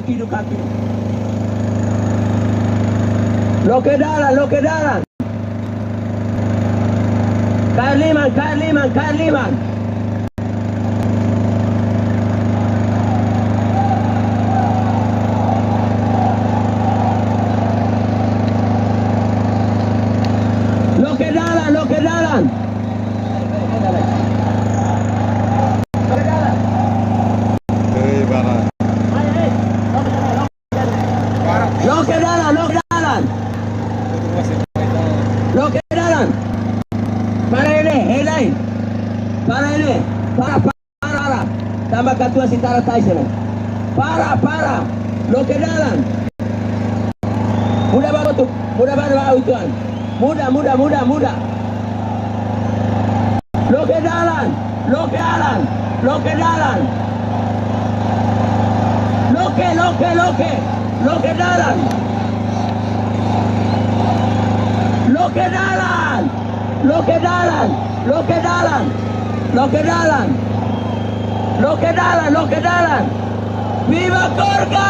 Kaki itu kaki. Lo ke jalan, lo ke jalan. Kailiman, Kailiman, Kailiman. Lo ke jalan, lo ke jalan. Lo ke jalan, lo ke jalan. Lo ke jalan. Para ini, helai. Para ini, para. Tambah ketua Sintara Tyson. Para. Lo ke jalan. Mudah banget tuh, mudah banget ituan. Mudah. Lo ke jalan, lo ke jalan, lo ke jalan. Lo ke jalan. Lo ke jalan. Lo ke jalan. Lo ke jalan. Lo ke jalan. Lo ke jalan. Lo ke jalan. Viva Gorga!